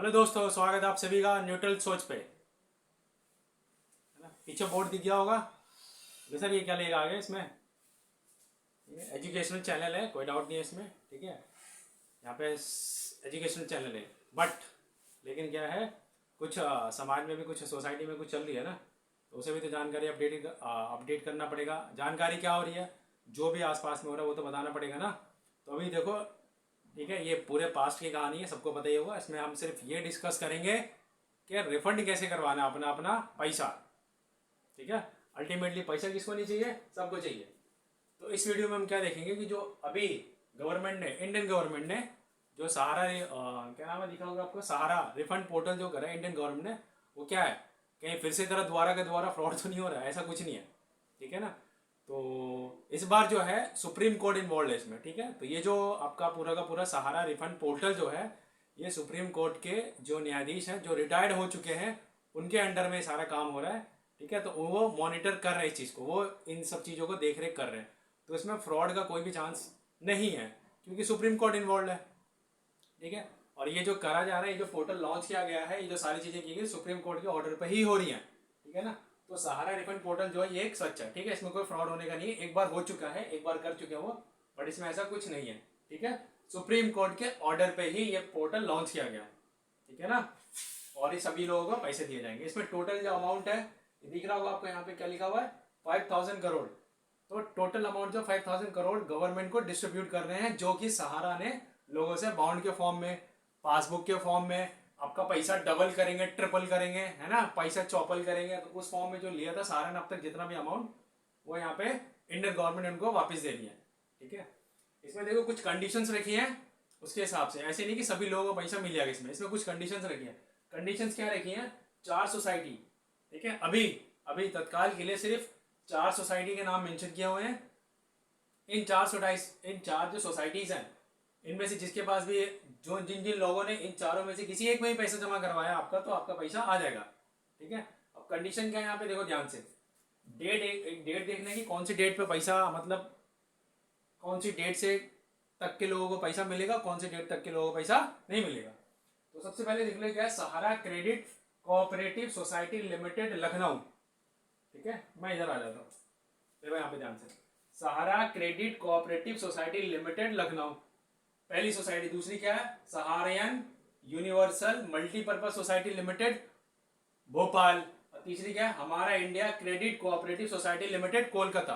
Hello दोस्तों, स्वागत है आप सभी का न्यूट्रल सोच पे। है ना, पीछे बोर्ड दिख गया होगा। सर ये क्या लेगा आगे इसमें? ये एजुकेशनल चैनल है, कोई डाउट नहीं है इसमें। ठीक है, यहाँ पे एजुकेशनल चैनल है, बट लेकिन क्या है, कुछ समाज में भी कुछ सोसाइटी में कुछ चल रही है ना, तो उसे भी तो जानकारी अपडेट करना पड़ेगा। जानकारी क्या हो रही है, जो भी आसपास में हो रहा है वो तो बताना पड़ेगा ना। तो अभी देखो, ठीक है, ये पूरे पास्ट की कहानी है, सबको पता ही होगा। इसमें हम सिर्फ ये डिस्कस करेंगे कि रिफंड कैसे करवाना अपना अपना पैसा। ठीक है, अल्टीमेटली पैसा किसको नहीं चाहिए, सबको चाहिए। तो इस वीडियो में हम क्या देखेंगे कि जो अभी गवर्नमेंट ने, इंडियन गवर्नमेंट ने जो सहारा क्या नाम है दिखा होगा आपको, सहारा रिफंड पोर्टल जो करा है इंडियन गवर्नमेंट ने, वो क्या है, कहीं फिर से तरह द्वारा के द्वारा फ्रॉड तो नहीं हो रहा है, ऐसा कुछ नहीं है। ठीक है ना। तो इस बार जो है सुप्रीम कोर्ट इन्वॉल्व है इसमें। ठीक है, तो ये जो आपका पूरा का पूरा सहारा रिफंड पोर्टल जो है, ये सुप्रीम कोर्ट के जो न्यायाधीश हैं जो रिटायर्ड हो चुके हैं, उनके अंडर में सारा काम हो रहा है। ठीक है, तो वो मॉनिटर कर रहे हैं इस चीज़ को, वो इन सब चीज़ों को देख रेख कर रहे हैं। तो इसमें फ्रॉड का कोई भी चांस नहीं है, क्योंकि सुप्रीम कोर्ट इन्वॉल्व है। ठीक है, और ये जो करा जा रहा है, ये जो पोर्टल लॉन्च किया गया है, ये जो सारी चीज़ें की गई सुप्रीम कोर्ट के ऑर्डर पर ही हो रही हैं। ठीक है ना। तो सहारा रिफंड पोर्टल जो है ये एक सच है। ठीक है, इसमें कोई फ्रॉड होने का नहीं है, एक बार हो चुका है, एक बार कर चुके हैं वो, बट इसमें ऐसा कुछ नहीं है। ठीक है, सुप्रीम कोर्ट के ऑर्डर पे ही ये पोर्टल लॉन्च किया गया। ठीक है ना, और ये सभी लोगों को पैसे दिए जाएंगे। इसमें टोटल जो अमाउंट है, ये दिख रहा होगा आपको, यहाँ पे क्या लिखा हुआ है, 5000 करोड़। तो टोटल अमाउंट जो 5000 करोड़ गवर्नमेंट को डिस्ट्रीब्यूट कर रहे हैं, जो कि सहारा ने लोगों से बॉन्ड के फॉर्म में, पासबुक के फॉर्म में, आपका पैसा डबल करेंगे, ट्रिपल करेंगे, है ना, पैसा चौपल करेंगे। तो उस फॉर्म में जो लिया था सहारा ने अब तक जितना भी अमाउंट, वो यहाँ पे इंडियन गवर्नमेंट ने उनको वापस दे दिया है। ठीक है, इसमें देखो कुछ कंडीशंस रखी हैं उसके हिसाब से, ऐसे नहीं कि सभी लोगों को पैसा मिल जाएगा। इसमें कुछ कंडीशंस रखी हैं। कंडीशंस क्या रखी हैं, 4 सोसाइटी। ठीक है, अभी अभी तत्काल के लिए सिर्फ 4 सोसाइटी के नाम मेंशन किए हुए हैं। इन चार जो सोसाइटीज हैं, इनमें से जिसके पास भी, जो जिन जिन लोगों ने इन चारों में से किसी एक में ही पैसा जमा करवाया आपका, तो आपका पैसा आ जाएगा। ठीक है, अब कंडीशन क्या है यहाँ पे देखो ध्यान से, डेट, एक डेट देखना है कि कौन सी डेट पे पैसा, मतलब कौन सी डेट से तक के लोगों को पैसा मिलेगा, कौन सी डेट तक के लोगों को पैसा नहीं मिलेगा। तो सबसे पहले देख लो क्या है, Sahara credit cooperative society limited Lucknow. ठीक है, मैं इधर आ जाता हूँ, देखो यहाँ पे ध्यान से, Sahara credit cooperative society limited Lucknow पहली सोसाइटी। दूसरी क्या है, Saharayan universal multipurpose society limited Bhopal. और तीसरी क्या है, हमारा India credit cooperative society limited Kolkata.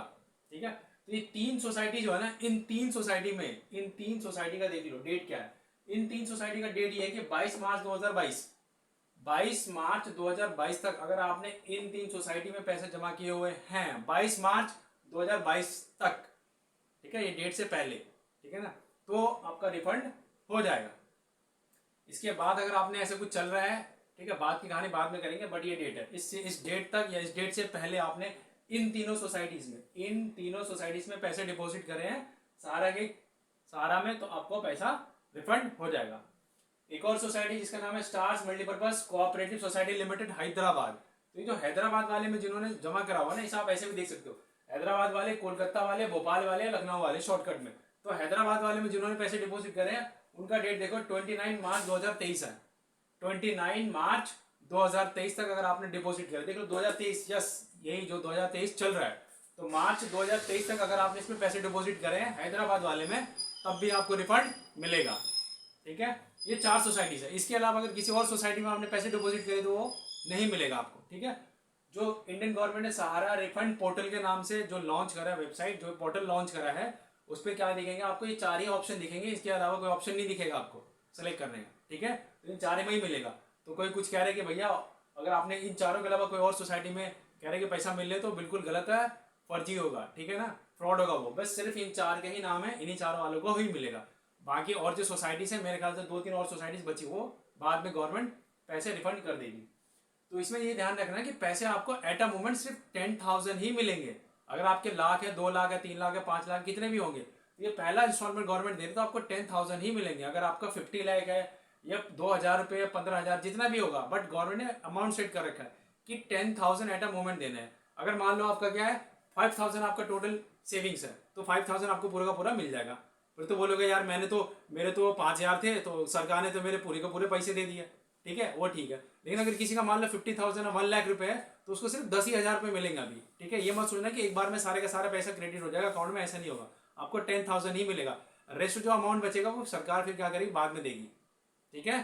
ठीक है, तो ये 3 सोसाइटी जो है ना, इन 3 सोसाइटी में, इन 3 सोसाइटी का देख लो डेट क्या है। इन 3 सोसाइटी का डेट ये है कि 22 मार्च 2022, 22 मार्च 2022 तक अगर आपने इन 3 सोसाइटी में पैसे जमा किए हुए हैं, 22 मार्च 2022 तक, ठीक है, ये डेट से पहले, ठीक है ना, तो आपका रिफंड हो जाएगा। इसके बाद अगर आपने ऐसे कुछ चल रहा है, ठीक है, बात की कहानी बाद में करेंगे, बट ये डेट है, इस डेट तक या इस डेट से पहले आपने इन तीनों सोसाइटीज में पैसे डिपॉजिट करे हैं सहारा में, तो आपको पैसा रिफंड हो जाएगा। एक और सोसाइटी जिसका नाम है stars multipurpose cooperative society limited Hyderabad. तो ये जो हैदराबाद वाले में जिन्होंने जमा करा हुआ ना, इसे आप ऐसे भी देख सकते हो, हैदराबाद वाले, कोलकाता वाले, भोपाल वाले, लखनऊ वाले, शॉर्टकट में। तो हैदराबाद वाले में जिन्होंने पैसे डिपॉजिट करे हैं, उनका डेट देखो 29 मार्च 2023 है। 29 मार्च 2023 तक अगर आपने डिपॉजिट किया, देख लो 2023, यस, यही जो 2023 चल रहा है, तो मार्च 2023 तक अगर आपने इसमें पैसे डिपॉजिट करे हैं हैदराबाद वाले में, तब भी आपको रिफंड मिलेगा। ठीक है, ये 4 सोसाइटीज है। इसके अलावा अगर किसी और सोसाइटी में आपने पैसे डिपॉजिट करे तो वो नहीं मिलेगा आपको। ठीक है, जो इंडियन गवर्नमेंट ने सहारा रिफंड पोर्टल के नाम से जो लॉन्च करा है, वेबसाइट जो पोर्टल लॉन्च करा है, उस पर क्या दिखेंगे आपको, ये 4 ही ऑप्शन दिखेंगे, इसके अलावा कोई ऑप्शन नहीं दिखेगा आपको सेलेक्ट करने का। ठीक है, तो इन 4 में ही मिलेगा। तो कोई कुछ कह रहे कि भैया अगर आपने इन 4 के अलावा कोई और सोसाइटी में कह रहे कि पैसा मिल रहे, तो बिल्कुल गलत है, फर्जी होगा। ठीक है ना, फ्रॉड होगा वो। बस सिर्फ इन 4 के ही नाम है, इन्हीं 4 वालों को ही मिलेगा। बाकी और जो सोसाइटीज है, मेरे ख्याल से 2-3 और सोसाइटीज बची, वो बाद में गवर्नमेंट पैसे रिफंड कर देगी। तो इसमें ये ध्यान रखना कि पैसे आपको एट अ मोमेंट सिर्फ 10,000 ही मिलेंगे। अगर आपके लाख है, 2 लाख है, 3 लाख है, 5 लाख, कितने भी होंगे, ये पहला इंस्टॉलमेंट गवर्नमेंट दे रही, तो आपको 10,000 ही मिलेंगे। अगर आपका 50 लाख है या 2,000 रुपये, 15,000, जितना भी होगा, बट गवर्नमेंट ने अमाउंट सेट कर रखा है कि 10,000 एट अ मोमेंट देना है। अगर मान लो आपका क्या है, 5,000 आपका टोटल सेविंग्स है, तो 5,000 आपको पूरा का पूरा मिल जाएगा। फिर तो बोलोगे यार मेरे तो 5,000 थे, तो सरकार ने तो मेरे पूरे के पूरे पैसे दे दिए। ठीक है, वो ठीक है। लेकिन अगर किसी का मान लो 50,000 1 लाख रुपए है तो उसको सिर्फ 10,000 रुपये मिलेंगे अभी, ठीक है। ये मत सोचना कि एक बार में सारे का सारा पैसा क्रेडिट हो जाएगा अकाउंट में, ऐसा नहीं होगा। आपको 10,000 ही मिलेगा, रेस्ट जो अमाउंट बचेगा वो सरकार फिर क्या करेगी, बाद में देगी, ठीक है।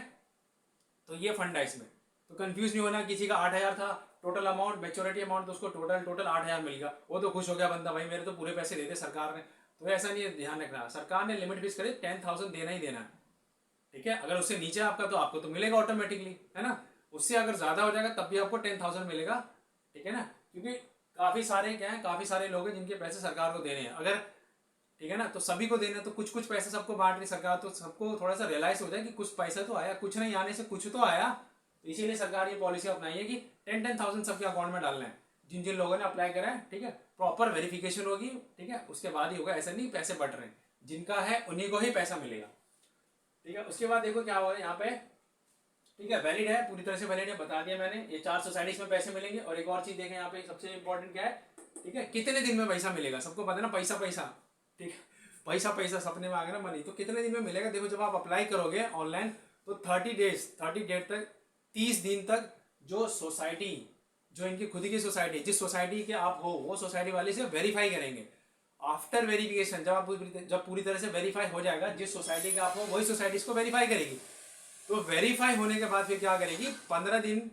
तो ये फंड है इसमें, तो कंफ्यूज नहीं होना। किसी का 8,000 था टोटल अमाउंट, मेच्योरिटी अमाउंट, तो उसको टोटल 8,000 मिल गया, वो तो खुश हो गया बंदा, भाई मेरे तो पूरे पैसे दे दे सरकार ने। तो ऐसा नहीं है, ध्यान रखना, सरकार ने लिमिट फिक्स करी 10,000 देना ही देना है, ठीक है। अगर उससे नीचे आपका तो आपको तो मिलेगा ऑटोमेटिकली, है ना। उससे अगर ज्यादा हो जाएगा तब भी आपको 10,000 मिलेगा, ठीक है ना। क्योंकि काफी सारे क्या है, काफी सारे लोग हैं जिनके पैसे सरकार को देने हैं, अगर ठीक है ना, तो सभी को देना, तो कुछ कुछ पैसे सबको बांट रही सरकार, तो सबको थोड़ा सा रियलाइज हो जाए कि कुछ पैसा तो आया, कुछ नहीं आने से कुछ तो आया। तो इसीलिए सरकार ये पॉलिसी अपनाई है कि 10,000 सबके अकाउंट में डालना है, जिन जिन लोगों ने अप्लाई करा है, ठीक है। प्रॉपर वेरिफिकेशन होगी, ठीक है, उसके बाद ही होगा, ऐसा नहीं पैसे बट रहे हैं, जिनका है उन्हीं को ही पैसा मिलेगा, ठीक है। उसके बाद देखो क्या हो रहा है यहाँ पे, ठीक है, वैलिड है, पूरी तरह से वैलिड है, बता दिया मैंने। ये 4 सोसाइटीज में पैसे मिलेंगे। और एक और चीज देखें यहाँ पे, सबसे इंपॉर्टेंट क्या है, ठीक है, कितने दिन में पैसा मिलेगा, सबको पता है ना, पैसा पैसा, ठीक है, पैसा पैसा सपने में आ गया ना मनी, तो कितने दिन में मिलेगा। देखो जब आप अप्लाई करोगे ऑनलाइन तो 30 डेज तक, 30 दिन तक जो सोसाइटी, जो इनकी खुद की सोसाइटी, जिस सोसाइटी के आप हो वो सोसाइटी वाले से वेरीफाई करेंगे। आफ्टर वेरिफिकेशन, जब पूरी तरह से वेरीफाई हो जाएगा, जिस सोसाइटी का आप हो वही सोसाइटी इसको वेरीफाई करेगी। तो वेरीफाई होने के बाद फिर क्या करेगी, 15 दिन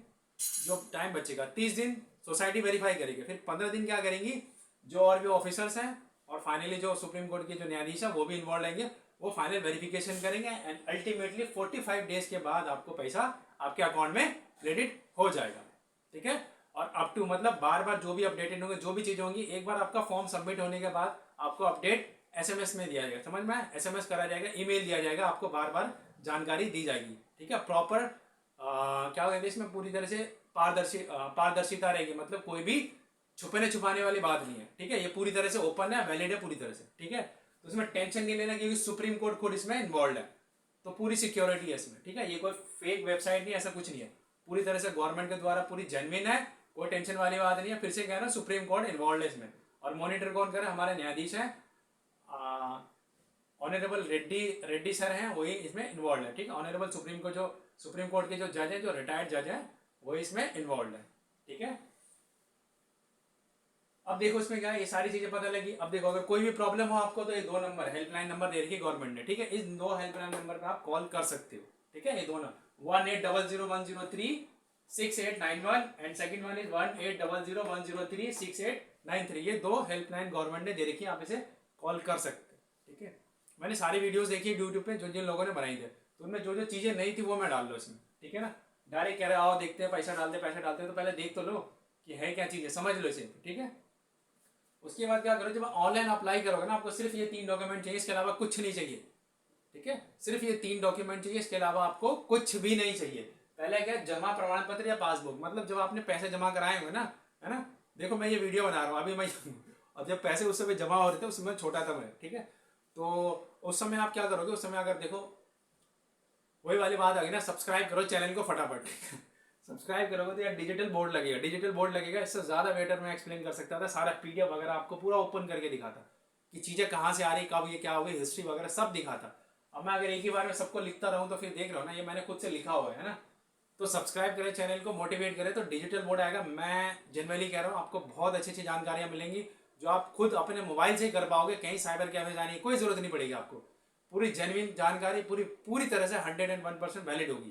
जो टाइम बचेगा, 30 दिन सोसाइटी वेरीफाई करेगी, फिर 15 दिन क्या करेंगी, जो और भी ऑफिसर्स हैं और फाइनली जो सुप्रीम कोर्ट के जो न्यायाधीश है वो भी इन्वॉल्व रहेंगे, वो फाइनल वेरिफिकेशन करेंगे एंड अल्टीमेटली 45 डेज के बाद आपको पैसा आपके अकाउंट में क्रेडिट हो जाएगा, ठीक है। और अप टू मतलब बार बार जो भी अपडेटेड होंगे, जो भी चीजें होंगी, एक बार आपका फॉर्म सबमिट होने के बाद आपको अपडेट एसएमएस में दिया जाएगा, समझ में, एसएमएस करा जाएगा, ईमेल दिया जाएगा, आपको बार बार जानकारी दी जाएगी, ठीक है। प्रॉपर क्या कहते हैं इसमें, पूरी तरह से पारदर्शिता रहेगी, मतलब कोई भी छुपने छुपाने वाली बात नहीं है, ठीक है। ये पूरी तरह से ओपन है, वैलिड है पूरी तरह से, ठीक है। तो इसमें टेंशन नहीं लेना क्योंकि सुप्रीम कोर्ट खुद इसमें इन्वॉल्व है, तो पूरी सिक्योरिटी है इसमें, ठीक है। ये कोई फेक वेबसाइट नहीं, ऐसा कुछ नहीं है, पूरी तरह से गवर्नमेंट के द्वारा पूरी जेन्युइन है, कोई टेंशन वाली बात नहीं है। फिर से कह रहा हूं, सुप्रीम कोर्ट इन्वॉल्व है इसमें। और मॉनिटर कौन करे, हमारे न्यायाधीश हैं, ऑनरेबल रेड्डी सर हैं, वही इसमें इन्वॉल्व है, ठीक है। ऑनरेबल सुप्रीम कोर्ट के जो जज है, जो रिटायर्ड जज है, वही इसमें इन्वॉल्व है, ठीक है। अब देखो इसमें क्या है, ये सारी चीजें पता लगी। अब देखो अगर कोई भी प्रॉब्लम हो आपको तो ये 2 नंबर हेल्पलाइन नंबर दे रखी है गवर्नमेंट ने, ठीक है। इस 2 हेल्पलाइन नंबर पे आप कॉल कर सकते हो, ठीक है। ये 2 number 1800103691 and second one is 1800103693। ये 2 हेल्पलाइन गवर्नमेंट ने दे रखी है, आप इसे कॉल कर सकते हैं, ठीक है। मैंने सारी वीडियोस देखी यूट्यूब पे, जो जिन लोगों ने बनाई थे, तो उनमें जो जो चीजें नहीं थी वो मैं डाल लो इसमें, ठीक है ना। डायरेक्ट कह रहे आओ देखते हैं, पैसा डालते तो पहले देख तो लो कि है क्या चीजें, समझ लो इसे, ठीक है। उसके बाद क्या करो, जब ऑनलाइन अप्लाई करोगे ना, आपको सिर्फ ये 3 डॉक्यूमेंट चाहिए, इसके अलावा कुछ नहीं चाहिए, ठीक है। सिर्फ ये 3 डॉक्यूमेंट चाहिए, इसके अलावा आपको कुछ भी नहीं चाहिए। पहले क्या, जमा प्रमाण पत्र या पासबुक, मतलब जब आपने पैसे जमा कराए हुए ना, है ना। देखो मैं ये वीडियो बना रहा हूँ अभी मैं और जब पैसे उस समय जमा हो रहे थे उस समय छोटा था मैं, ठीक है। तो उस समय आप क्या करोगे, उस समय अगर देखो वही वाली बात आ गई ना, सब्सक्राइब करो चैनल को फटाफट सब्सक्राइब करोगे तो यार डिजिटल बोर्ड लगेगा, इससे ज्यादा बेटर मैं एक्सप्लेन कर सकता था, सारा पीडीएफ वगैरह आपको पूरा ओपन करके दिखाता कि चीजें कहाँ से आ रही, कब ये क्या हो गई, हिस्ट्री वगैरह सब दिखाता। अब मैं अगर एक ही बार में सबको लिखता रहूं तो फिर देख रहा हूँ ना, ये मैंने खुद से लिखा हुआ है ना। तो सब्सक्राइब करें चैनल को, मोटिवेट करें तो डिजिटल बोर्ड आएगा। मैं जनरली कह रहा हूँ, आपको बहुत अच्छी अच्छी जानकारियां मिलेंगी जो आप खुद अपने मोबाइल से ही कर पाओगे, कहीं साइबर कैफे जाने की कोई जरूरत नहीं पड़ेगी आपको। पूरी जेन्युइन जानकारी पूरी तरह से 101% वैलिड होगी,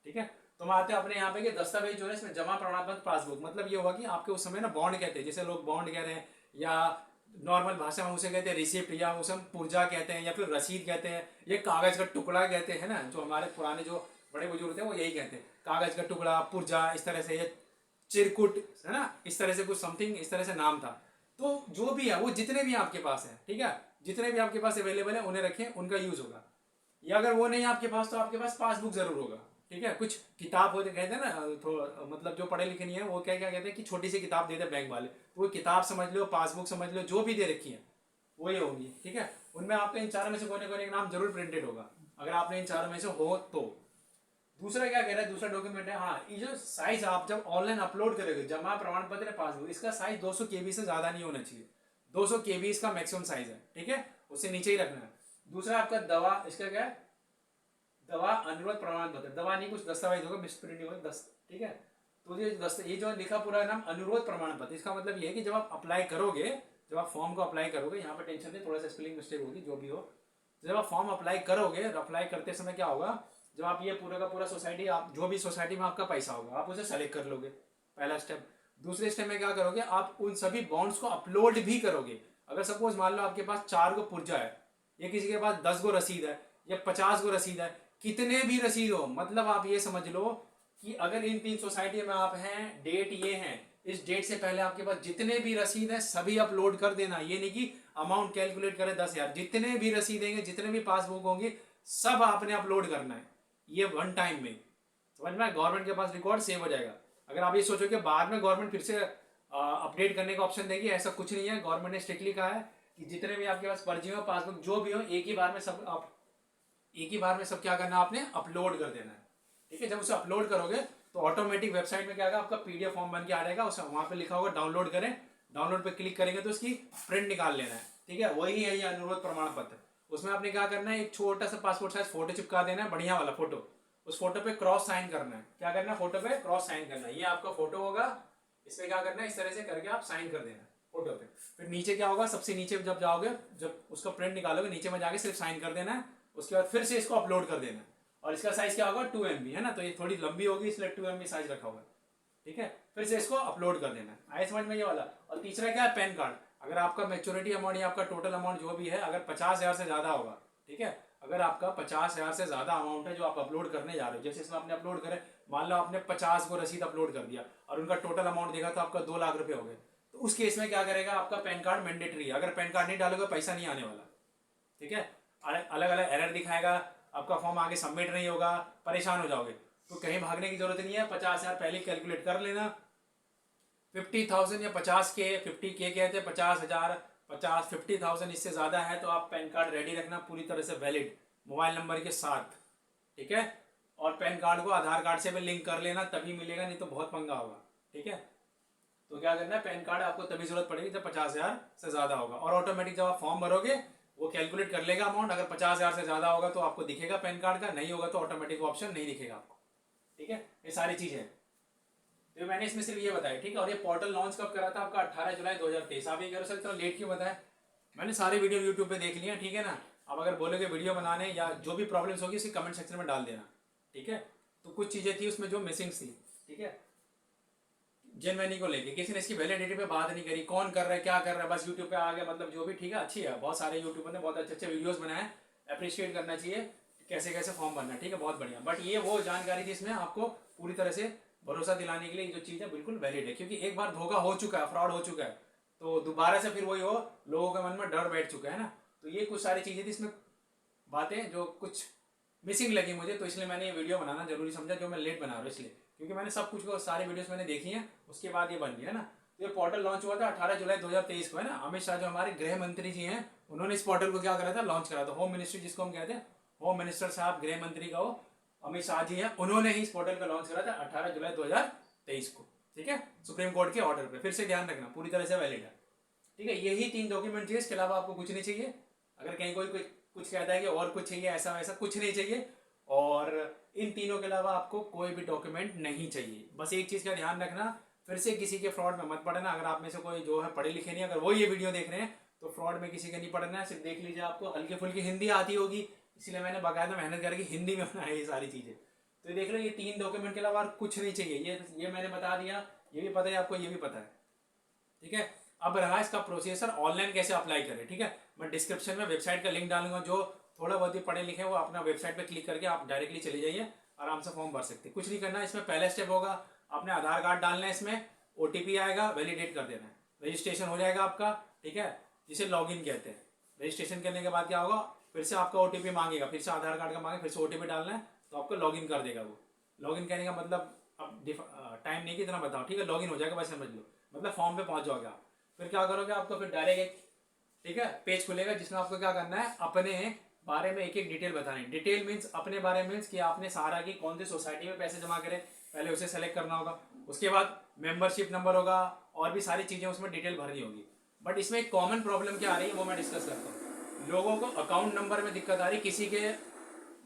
ठीक है। तो हम आते हैं अपने यहाँ पे कि दस्तावेज जो है इसमें जमा प्रमाण पत्र पासबुक, मतलब ये होगा कि आपके उस समय ना बॉन्ड कहते हैं, जैसे लोग बॉन्ड कह रहे हैं या नॉर्मल भाषा में उसे कहते हैं रिसिप्ट, या उसे हम पुर्जा कहते हैं, या फिर रसीद कहते हैं, ये कागज का टुकड़ा कहते हैं ना, जो हमारे पुराने जो बड़े बुजुर्ग थे वो यही कहते हैं, कागज का टुकड़ा, पुर्जा, इस तरह से, ये चिरकुट, है ना, इस तरह से कुछ समथिंग इस तरह से नाम था। तो जो भी है वो जितने भी आपके पास है, ठीक है, जितने भी आपके पास अवेलेबल है उन्हें रखें, उनका यूज होगा। या अगर वो नहीं आपके पास तो आपके पास पासबुक जरूर होगा, ठीक है। कुछ किताब होते कहते हैं ना, तो मतलब जो पढ़े लिखे नहीं है वो क्या क्या कहते हैं कि छोटी सी किताब देते हैं बैंक वाले, तो वो किताब समझ लो, पासबुक समझ लो, जो भी दे रखी है वही होगी, ठीक है। उनमें आपका इन चारों में से कोई ना कोई एक नाम जरूर प्रिंटेड होगा, अगर आपने इन चारों में से हो तो। दूसरा क्या कह रहा है, दूसरा डॉक्यूमेंट है, हाँ, ये जो साइज आप जब ऑनलाइन अपलोड करोगे, जमा प्रमाण पत्र पासबुक, इसका साइज 200 KB से ज्यादा नहीं होना चाहिए, 200 KB इसका मैक्सिमम साइज है, ठीक है, उससे नीचे ही रखना है। दूसरा आपका दवा, इसका क्या है, दवा अनुरोध प्रमाण पत्र, दवा नहीं कुछ दस्तावेज होगा, मिसप्रिंट होगा, ठीक है। तो ये जो लिखा पूरा नाम अनुरोध प्रमाण पत्र, इसका मतलब ये है कि जब आप अप्लाई करोगे, जब आप फॉर्म को अप्लाई करोगे, यहाँ पे टेंशन नहीं, थोड़ा सा स्पेलिंग मिस्टेक होगी, जो भी हो, जब आप फॉर्म अप्लाई करोगे, अप्लाई करते समय क्या होगा, जब आप ये पूरा का पूरा सोसाइटी, आप जो भी सोसाइटी में आपका पैसा होगा आप उसे सेलेक्ट कर लोगे, पहला स्टेप। दूसरे स्टेप में क्या करोगे, आप उन सभी बॉन्ड्स को अपलोड भी करोगे। अगर सपोज मान लो आपके पास 4 गो पुर्जा है, या किसी के पास 10 गो रसीद है, या 50 गो रसीद है, कितने भी रसीद हो, मतलब आप ये समझ लो कि अगर इन 3 सोसाइटी में आप हैं, डेट ये है, इस डेट से पहले आपके पास जितने भी रसीद है सभी अपलोड कर देना। ये नहीं कि अमाउंट कैलकुलेट करें 10,000, जितने भी रसीद होंगे, जितने भी पासबुक होंगे, सब आपने अपलोड करना है, ये वन टाइम में, समझ में। गवर्नमेंट के पास रिकॉर्ड सेव हो जाएगा। अगर आप ये सोचो कि बाद में गवर्नमेंट फिर से अपडेट करने का ऑप्शन देगी, ऐसा कुछ नहीं है। गवर्नमेंट ने स्ट्रिक्टली कहा है कि जितने भी आपके पास पर्ची हो, पासबुक जो भी हो, एक ही बार में सब क्या करना है, आपने अपलोड कर देना है, ठीक है। जब उसे अपलोड करोगे तो ऑटोमेटिक वेबसाइट में क्या आएगा, आपका पीडीएफ फॉर्म बन के आ जाएगा, उसे वहां पे लिखा होगा डाउनलोड करें, डाउनलोड पे क्लिक करेंगे तो उसकी प्रिंट निकाल लेना है, ठीक है। वही है ये अनुरोध प्रमाण पत्र। उसमें आपने क्या करना है, एक छोटा सा पासपोर्ट साइज फोटो चिपका देना है, बढ़िया वाला फोटो, उस फोटो पे क्रॉस साइन करना है। क्या करना है, फोटो पे क्रॉस साइन करना है। ये आपका फोटो होगा, इसमें क्या करना है, इस तरह से करके आप साइन कर देना फोटो पे। फिर नीचे क्या होगा, सबसे नीचे जब जाओगे, जब उसका प्रिंट निकालोगे, नीचे में जाके सिर्फ साइन कर देना है। उसके बाद फिर से इसको अपलोड कर देना है, और इसका साइज क्या होगा, 2 MB है ना, तो ये थोड़ी लंबी होगी इसलिए 2 MB साइज रखा होगा, ठीक है। फिर से इसको अपलोड कर देना है। आए समझ में ये वाला। और तीसरा क्या है, पैन कार्ड। अगर आपका मेच्योरिटी अमाउंट या आपका टोटल अमाउंट जो भी है, अगर 50,000 से ज्यादा होगा, ठीक है, अगर आपका 50,000 से ज्यादा अमाउंट है जो आप अपलोड करने जा रहे हो, जैसे इसमें आपने अपलोड करे, मान लो आपने 50 को रसीद अपलोड कर दिया और उनका टोटल अमाउंट देखा तो आपका 2 लाख रुपए हो गए, तो उस केस में क्या करेगा, आपका पैन कार्ड मैंडेटरी है। अगर पैन कार्ड नहीं डालोगे पैसा नहीं आने वाला, ठीक है। अलग अलग एरर दिखाएगा, आपका फॉर्म आगे सबमिट नहीं होगा, परेशान हो जाओगे। तो कहीं भागने की जरूरत नहीं है, 50,000 पहले कैलकुलेट कर लेना। 50,000 या 50K, 50K कहते हैं 50,000, 50,000 इससे ज्यादा है तो आप पैन कार्ड रेडी रखना, पूरी तरह से वैलिड मोबाइल नंबर के साथ, ठीक है। और पैन कार्ड को आधार कार्ड से भी लिंक कर लेना, तभी मिलेगा, नहीं तो बहुत महंगा होगा, ठीक है। तो क्या करना है, पैन कार्ड आपको तभी जरूरत पड़ेगी जब 50,000 से ज्यादा होगा। और ऑटोमेटिक जब आप फॉर्म भरोगे वो कैलकुलेट कर लेगा अमाउंट। अगर 50,000 से ज्यादा होगा तो आपको दिखेगा पैन कार्ड का, नहीं होगा तो ऑटोमेटिक ऑप्शन नहीं दिखेगा आपको, ठीक है। ये सारी चीजें, तो मैंने इसमें सिर्फ ये बताया, ठीक है। और ये पोर्टल लॉन्च कब करा था आपका, 18 जुलाई 2023। आप ये कह रहे हो सर इतना लेट क्यों बताया, मैंने सारे वीडियो यूट्यूब पे देख लिए, ठीक है ना। अब अगर बोलोगे वीडियो बनाने या जो भी प्रॉब्लम्स होगी उसे कमेंट सेक्शन में डाल देना, ठीक है। तो कुछ चीजें थी उसमें जो मिसिंग थी, ठीक है। जेनवैनी को लेके किसी ने इसकी वैलिडिटी पे बात नहीं करी, कौन कर रहा है क्या कर रहा है, बस यूट्यूब पे आ गया, मतलब जो भी, ठीक है, अच्छी है। बहुत सारे यूट्यूबर ने बहुत अच्छे अच्छे वीडियोस बनाए, अप्रिशिएट करना चाहिए, कैसे कैसे फॉर्म भरना है, ठीक है, बहुत बढ़िया। बट ये वो जानकारी थी, इसमें आपको पूरी तरह से भरोसा दिलाने के लिए जो चीज़ है बिल्कुल वैलिड है, क्योंकि एक बार धोखा हो चुका है, फ्रॉड हो चुका है, तो दोबारा से फिर वही हो, लोगों के मन में डर बैठ चुका है ना। तो ये कुछ सारी चीज़ें थी इसमें, बातें जो कुछ मिसिंग लगी मुझे, तो इसलिए मैंने ये वीडियो बनाना जरूरी समझा, जो मैं लेट बना रहा हूँ इसलिए, क्योंकि मैंने सब कुछ को सारी वीडियोस मैंने देखी हैं, उसके बाद ये बन गया ना। तो ये पोर्टल लॉन्च हुआ था 18 जुलाई 2023 को, है ना। अमित शाह जो हमारे गृह मंत्री जी हैं, उन्होंने इस पोर्टल को क्या करा था, लॉन्च करा था। होम मिनिस्ट्री जिसको हम कहते हैं, होम मिनिस्टर साहब, गृह मंत्री का वो अमित शाह जी हैं, उन्होंने ही इस पोर्टल का लॉन्च करा था 18 जुलाई 2023 को, ठीक है, सुप्रीम कोर्ट के ऑर्डर पे। फिर से ध्यान रखना, पूरी तरह से वैलिड है, ठीक है। यही 3 डॉक्यूमेंट चाहिए, इसके अलावा आपको कुछ नहीं चाहिए। अगर कहीं कोई कुछ कहता है कि और कुछ चाहिए, ऐसा वैसा कुछ नहीं चाहिए। और इन तीनों के अलावा आपको कोई भी डॉक्यूमेंट नहीं चाहिए। बस एक चीज का ध्यान रखना, फिर से किसी के फ्रॉड में मत पड़ना। अगर आप में से कोई जो है पढ़े लिखे नहीं, अगर वो ये वीडियो देख रहे हैं तो फ्रॉड में किसी के नहीं पढ़ना है। सिर्फ देख लीजिए, आपको हल्की फुल्की हिंदी आती होगी, इसलिए मैंने बाकायदा मेहनत करके हिंदी में बनाया ये सारी चीजें। तो देख लो, ये 3 डॉक्यूमेंट के अलावा कुछ नहीं चाहिए। ये मैंने बता दिया, ये भी पता है आपको, ये भी पता है, ठीक है। अब रहा इसका प्रोसेसर, ऑनलाइन कैसे अप्लाई करें, ठीक है। मैं डिस्क्रिप्शन में वेबसाइट का लिंक डालूंगा, जो थोड़ा बहुत ही पढ़े लिखे वो अपना वेबसाइट पे क्लिक करके आप डायरेक्टली चले जाइए, आराम से फॉर्म भर सकते हैं। कुछ नहीं करना, इसमें पहला स्टेप होगा, आपने आधार कार्ड डालना है, इसमें OTP आएगा, वैलिडेट कर देना है, रजिस्ट्रेशन हो जाएगा आपका, ठीक है, जिसे लॉगिन कहते हैं। रजिस्ट्रेशन करने के बाद क्या होगा, फिर से आपका OTP मांगेगा, फिर से आधार कार्ड का मांगे, फिर से OTP डालना है, तो आपको लॉगिन कर देगा वो। लॉगिन करने का मतलब, अब टाइम नहीं कितना बताओ, ठीक है, लॉगिन हो जाएगा, बस समझ लो, मतलब फॉर्म पे पहुंच जाओगे आप। फिर क्या करोगे, आपको फिर डायरेक्ट एक, ठीक है, पेज खुलेगा, जिसमें आपको क्या करना है, अपने बारे में एक एक डिटेल बतानी। डिटेल मीन्स अपने बारे में, कि आपने सारा की कौन सी सोसाइटी में पैसे जमा करे, पहले उसे सेलेक्ट करना होगा। उसके बाद मेंबरशिप नंबर होगा, और भी सारी चीजें उसमें डिटेल भरनी होगी। बट इसमें एक कॉमन प्रॉब्लम क्या आ रही है वो मैं डिस्कस करता हूँ। लोगों को अकाउंट नंबर में दिक्कत आ रही, किसी के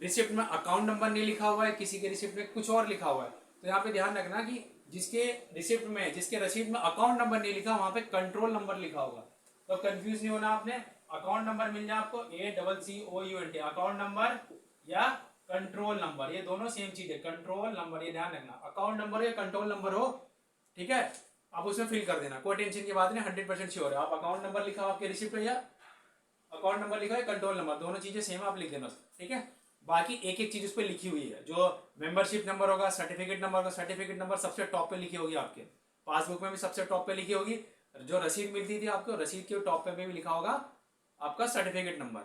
रिसिप्ट में अकाउंट नंबर नहीं लिखा हुआ है, किसी के रिसिप्ट में कुछ और लिखा हुआ है, तो यहाँ पे ध्यान रखना कि जिसके रिसिप्ट में, जिसके रसीद में अकाउंट नंबर नहीं लिखा, वहां पे कंट्रोल नंबर लिखा होगा। तो कंफ्यूज नहीं होना आपने, अकाउंट नंबर मिल जाए आपको, ACCOUNT अकाउंट नंबर या कंट्रोल नंबर, ये दोनों सेम चीज है। कंट्रोल नंबर, ये ध्यान रखना, अकाउंट नंबर या कंट्रोल नंबर हो, ठीक है, आप उसमें फिल कर देना, कोई टेंशन की बात नहीं, 100% श्योर है। आप अकाउंट नंबर लिखा हो आपके रिसिप्ट में या अकाउंट नंबर लिखा है, कंट्रोल नंबर, दोनों चीजें सेम आप लिख देना, ठीक है। बाकी एक एक चीज उस पर लिखी हुई है, जो मेंबरशिप नंबर होगा, सर्टिफिकेट नंबर होगा, सर्टिफिकेट नंबर सबसे टॉप पे लिखी होगी, आपके पासबुक में भी सबसे टॉप पे लिखी होगी, जो रसीद मिलती थी आपको, रसीद के टॉप पे भी लिखा होगा आपका सर्टिफिकेट नंबर,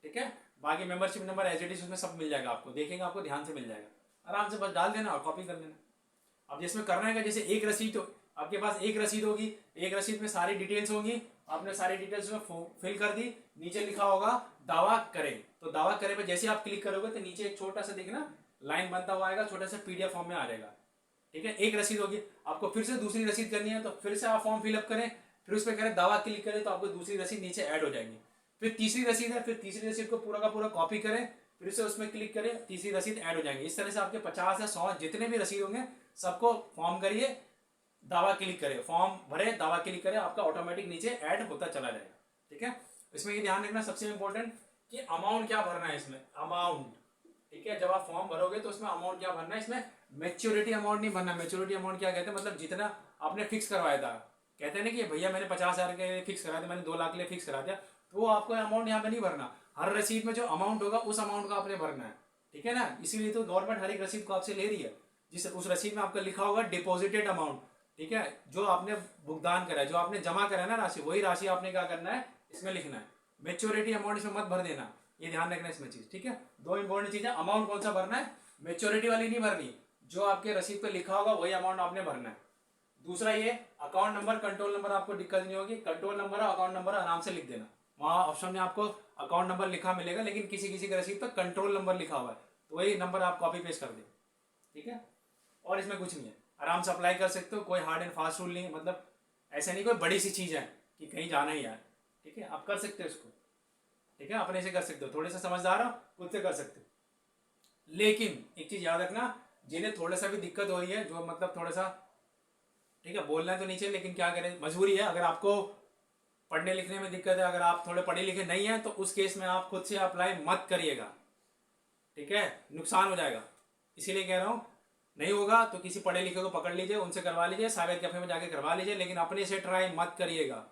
ठीक है। बाकी membership number as it is उसमें सब मिल जाएगा, आपको देखेंगे, आपको ध्यान से मिल जाएगा, आराम से बस डाल देना और कॉपी कर लेना। अब जिसमें करना है, जैसे एक रसीद, तो आपके पास एक रसीद होगी, एक रसीद में सारी डिटेल्स होंगी, आपने सारी डिटेल्स में फिल कर दी, नीचे लिखा होगा दावा करें, तो दावा करें पे जैसे आप क्लिक करोगे तो नीचे एक छोटा सा देखना लाइन बनता हुआ आएगा, छोटा सा PDF फॉर्म में आ जाएगा, ठीक है। एक रसीद होगी, आपको फिर से दूसरी रसीद करनी है, तो फिर से आप फॉर्म फिलअप करें, फिर उस पर करें दावा क्लिक करें, तो आपको दूसरी रसीद नीचे ऐड हो जाएगी। फिर तीसरी रसीद है, फिर तीसरी रसीद को पूरा का पूरा कॉपी करें, फिर से उसमें क्लिक करें, तीसरी रसीद ऐड हो जाएंगे। इस तरह से आपके 50 या 100 जितने भी रसीद होंगे सबको फॉर्म करिए, दावा क्लिक करें, फॉर्म भरे, दावा क्लिक करें, आपका ऑटोमेटिक नीचे ऐड होता चला जाएगा, ठीक है। इसमें ये ध्यान रखना सबसे इंपॉर्टेंट कि अमाउंट क्या भरना है इसमें, अमाउंट, ठीक है। जब आप फॉर्म भरोगे तो उसमें अमाउंट क्या भरना है, इसमें मेच्योरिटी अमाउंट नहीं भरना। मेच्योरिटी अमाउंट क्या कहते हैं, मतलब जितना आपने फिक्स करवाया था, कहते हैं ना कि भैया मैंने 50,000 के फिक्स करा दिया, मैंने 2 लाख के लिए फिक्स करा दिया, तो वो आपको अमाउंट यहाँ पे नहीं भरना। हर रसीद में जो अमाउंट होगा उस अमाउंट का आपने भरना है, ठीक है ना। इसीलिए तो गवर्नमेंट हर एक रसीद को आपसे ले रही है, जिस उस रसीद में आपका लिखा होगा डिपॉजिटेड अमाउंट, ठीक है। जो आपने भुगतान करा है, जो आपने जमा करा है ना राशि, वही राशि आपने क्या करना है इसमें लिखना है। मेच्योरिटी अमाउंट इसमें मत भर देना, ये ध्यान रखना इसमें चीज, ठीक है। दो इंपॉर्टेंट चीज है, अमाउंट कौन सा भरना है, मेच्योरिटी वाली नहीं भरनी, जो आपके रसीद पे लिखा होगा वही अमाउंट आपने भरना है। दूसरा ये अकाउंट नंबर, कंट्रोल नंबर आपको दिक्कत नहीं होगी, कंट्रोल नंबर और अकाउंट नंबर आराम से लिख देना, वहाँ ऑप्शन में आपको अकाउंट नंबर लिखा मिलेगा, लेकिन किसी किसी के रसीद पर कंट्रोल नंबर लिखा हुआ है, तो वही नंबर आप कॉपी पेस्ट कर दें, ठीक है। और इसमें कुछ नहीं है, आराम से अप्लाई कर सकते हो, कोई हार्ड एंड फास्ट रूल नहीं है, मतलब ऐसा नहीं कोई बड़ी सी चीज़ है कि कहीं जाना ही है, ठीक है। आप कर सकते हो इसको, ठीक है, अपने से कर सकते हो, थोड़े से समझदार हो खुद से कर सकते हो। लेकिन एक चीज़ याद रखना, जिन्हें थोड़ा सा भी दिक्कत हो रही है, जो मतलब थोड़ा सा, ठीक है, बोलना है तो नीचे, लेकिन क्या करें, मजबूरी है। अगर आपको पढ़ने लिखने में दिक्कत है, अगर आप थोड़े पढ़े लिखे नहीं हैं, तो उस केस में आप खुद से अप्लाई मत करिएगा, ठीक है, नुकसान हो जाएगा। इसीलिए कह रहा हूँ, नहीं होगा तो किसी पढ़े लिखे को पकड़ लीजिए, उनसे करवा लीजिए, साइबर कैफे में जाके करवा लीजिए, लेकिन अपने से ट्राई मत करिएगा,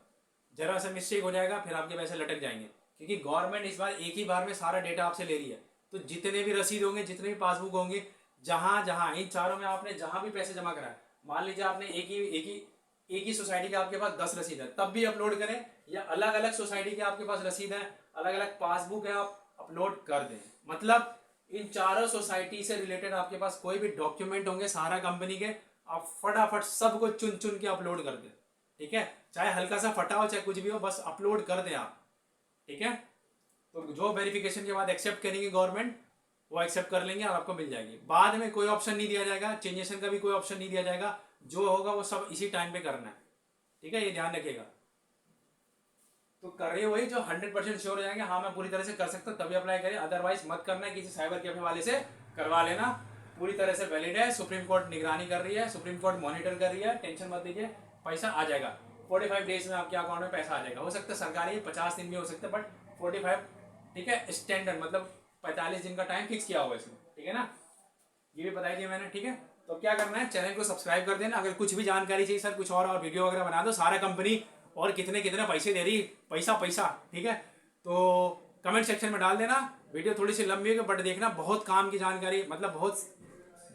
जरा सा मिस्टेक हो जाएगा फिर आपके पैसे लटक जाएंगे, क्योंकि गवर्नमेंट इस बार एक ही बार में सारा डेटा आपसे ले रही है। तो जितने भी रसीद होंगे, जितने भी पासबुक होंगे, जहां जहां इन चारों में आपने जहां भी पैसे जमा कराए, मान लीजिए आपने एक ही सोसाइटी के आपके पास 10 रसीद है, तब भी अपलोड करें, या अलग अलग सोसाइटी के आपके पास रसीद है, अलग अलग पासबुक है, आप अपलोड कर दें। मतलब इन चारों सोसाइटी से रिलेटेड आपके पास कोई भी डॉक्यूमेंट होंगे सारा कंपनी के, आप फटाफट सबको चुन चुन के अपलोड कर दें, ठीक है। चाहे हल्का सा फटा हो, चाहे कुछ भी हो, बस अपलोड कर दें आप, ठीक है। तो जो वेरिफिकेशन के बाद एक्सेप्ट करेंगे गवर्नमेंट, वो एक्सेप्ट कर लेंगे और आपको मिल जाएगी। बाद में कोई ऑप्शन नहीं दिया जाएगा, चेंजेशन का भी कोई ऑप्शन नहीं दिया जाएगा, जो होगा वो सब इसी टाइम पे करना है, ठीक है, ये ध्यान रखिएगा। तो करिए वही जो 100% श्योर हो जाएंगे, हाँ मैं पूरी तरह से कर सकता हूँ, तभी अप्लाई करिए, अदरवाइज मत करना है, किसी साइबर कैफे वाले से करवा लेना, पूरी तरह से वैलिड है, सुप्रीम कोर्ट निगरानी कर रही है, सुप्रीम कोर्ट मॉनिटर कर रही है, टेंशन मत लीजिए, पैसा आ जाएगा 45 डेज में, आपके अकाउंट में पैसा आ जाएगा। हो सकता है सरकारी 50 दिन भी हो सकता है, बट 45, ठीक है, स्टैंडर्ड, मतलब 45 दिन का टाइम फिक्स किया हुआ है इसमें, ठीक है ना, ये भी बताई दिया मैंने, ठीक है। तो क्या करना है, चैनल को सब्सक्राइब कर देना। अगर कुछ भी जानकारी चाहिए सर, कुछ और वीडियो वगैरह बना दो, सारा कंपनी और कितने कितने पैसे दे रही, पैसा पैसा, ठीक है, तो कमेंट सेक्शन में डाल देना। वीडियो थोड़ी सी लंबी है, बट देखना बहुत काम की जानकारी, मतलब बहुत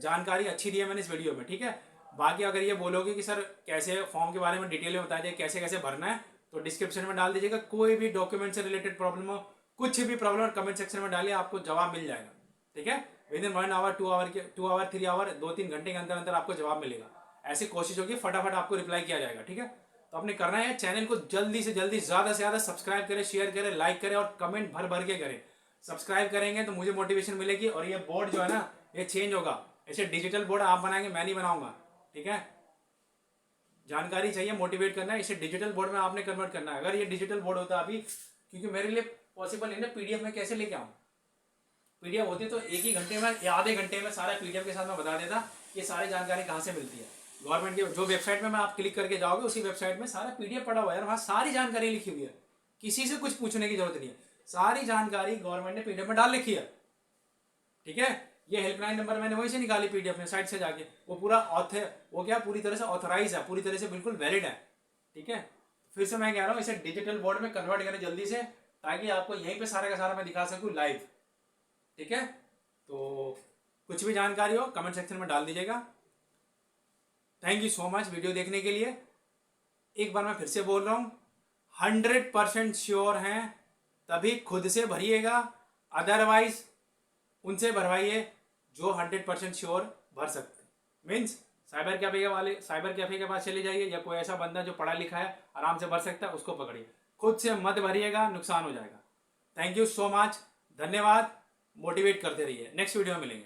जानकारी अच्छी दी है मैंने इस वीडियो में, ठीक है। बाकी अगर ये बोलोगे कि सर कैसे फॉर्म के बारे में डिटेल में बता दिए, कैसे कैसे भरना है, तो डिस्क्रिप्शन में डाल दीजिएगा। कोई भी डॉक्यूमेंट से रिलेटेड प्रॉब्लम हो, कुछ भी प्रॉब्लम, कमेंट सेक्शन में डालिए, आपको जवाब मिल जाएगा, ठीक है। Within 1 hour 2 hour 3 hour 2-3 घंटे के अंदर अंदर आपको जवाब मिलेगा। ऐसी कोशिश होगी फटाफट आपको रिप्लाई किया जाएगा, ठीक है। तो आपने करना है, चैनल को जल्दी से जल्दी ज्यादा से ज्यादा सब्सक्राइब करें, शेयर करें, लाइक करें और कमेंट भर भर के करें। सब्सक्राइब करेंगे तो मुझे मोटिवेशन मिलेगी, और ये बोर्ड जो है ना, ये चेंज होगा, ऐसे डिजिटल बोर्ड आप बनाएंगे, मैं नहीं बनाऊंगा, ठीक है। जानकारी चाहिए, मोटिवेट करना है, इसे डिजिटल बोर्ड में आपने कन्वर्ट करना है। अगर ये डिजिटल बोर्ड होता अभी, क्योंकि मेरे लिए पॉसिबल है ना, PDF में कैसे लेके आऊँ, पीडीएफ होती तो एक ही घंटे में या आधे घंटे में सारा पीडीएफ के साथ मैं बता देता ये सारी जानकारी कहाँ से मिलती है। गवर्नमेंट की जो वेबसाइट में मैं आप क्लिक करके जाओगे उसी वेबसाइट में सारा पीडीएफ पड़ा हुआ है, वहाँ सारी जानकारी लिखी हुई है, किसी से कुछ पूछने की जरूरत नहीं है, सारी जानकारी गवर्नमेंट ने पीडीएफ में डाल लिखी है। ठीक है, ये हेल्पलाइन नंबर मैंने वहीं से निकाली पीडीएफ में साइट से जाके, वो पूरा वो क्या पूरी तरह से ऑथराइज है, पूरी तरह से बिल्कुल वैलिड है। ठीक है, फिर से मैं कह रहा हूँ इसे डिजिटल बोर्ड में कन्वर्ट करें जल्दी से, ताकि आपको यहीं पे सारा का सारा मैं दिखा सकूँ लाइव। ठीक है, तो कुछ भी जानकारी हो कमेंट सेक्शन में डाल दीजिएगा। Thank you so much video देखने के लिए। एक बार मैं फिर से बोल रहा हूँ, 100% श्योर हैं तभी खुद से भरिएगा, अदरवाइज उनसे भरवाइए जो 100% श्योर भर सकते। मीन्स साइबर कैफे के पास चले जाइए, या कोई ऐसा बंदा जो पढ़ा लिखा है आराम से भर सकता है उसको पकड़िए, खुद से मत भरिएगा, नुकसान हो जाएगा। थैंक यू सो मच, धन्यवाद, मोटिवेट करते रहिए। नेक्स्ट वीडियो में मिलेंगे।